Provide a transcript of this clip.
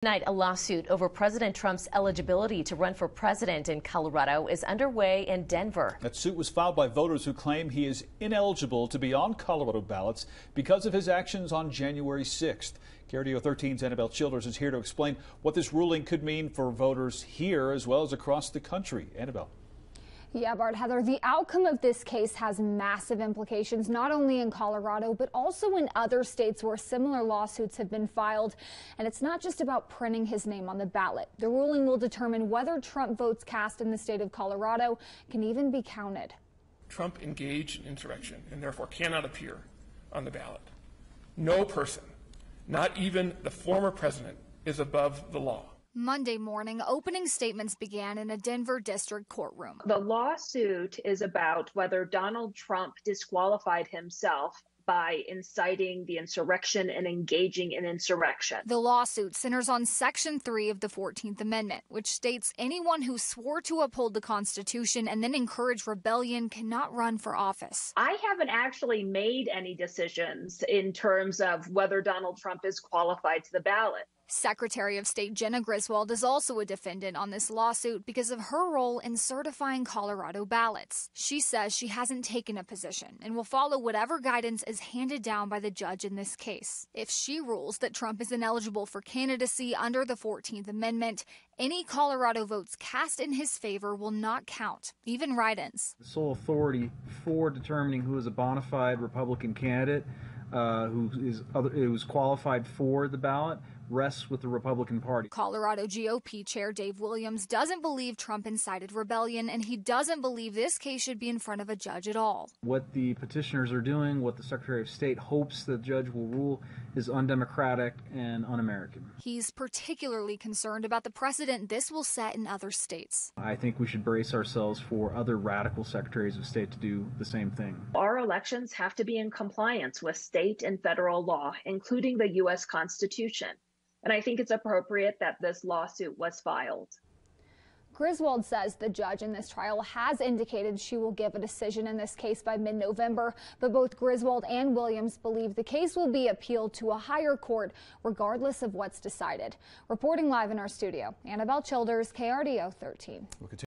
Tonight, a lawsuit over President Trump's eligibility to run for president in Colorado is underway in Denver. That suit was filed by voters who claim he is ineligible to be on Colorado ballots because of his actions on January 6th. KRDO 13's Annabelle Childers is here to explain what this ruling could mean for voters here as well as across the country. Annabelle. Yeah, Bart, Heather, the outcome of this case has massive implications, not only in Colorado, but also in other states where similar lawsuits have been filed. And it's not just about printing his name on the ballot. The ruling will determine whether Trump votes cast in the state of Colorado can even be counted. Trump engaged in insurrection and therefore cannot appear on the ballot. No person, not even the former president, is above the law. Monday morning, opening statements began in a Denver district courtroom. The lawsuit is about whether Donald Trump disqualified himself by inciting the insurrection and engaging in insurrection. The lawsuit centers on Section 3 of the 14th Amendment, which states anyone who swore to uphold the Constitution and then encouraged rebellion cannot run for office. I haven't actually made any decisions in terms of whether Donald Trump is qualified to the ballot. Secretary of State Jenna Griswold is also a defendant on this lawsuit because of her role in certifying Colorado ballots. She says she hasn't taken a position and will follow whatever guidance is handed down by the judge in this case. If she rules that Trump is ineligible for candidacy under the 14th Amendment, any Colorado votes cast in his favor will not count, even write-ins. The sole authority for determining who is a bona fide Republican candidate who is qualified for the ballot rests with the Republican Party. Colorado GOP Chair Dave Williams doesn't believe Trump incited rebellion, and he doesn't believe this case should be in front of a judge at all. What the petitioners are doing, what the Secretary of State hopes the judge will rule, is undemocratic and un-American. He's particularly concerned about the precedent this will set in other states. I think we should brace ourselves for other radical secretaries of state to do the same thing. Our elections have to be in compliance with state and federal law, including the U.S. Constitution. And I think it's appropriate that this lawsuit was filed. Griswold says the judge in this trial has indicated she will give a decision in this case by mid-November, but both Griswold and Williams believe the case will be appealed to a higher court regardless of what's decided. Reporting live in our studio, Annabelle Childers, KRDO 13.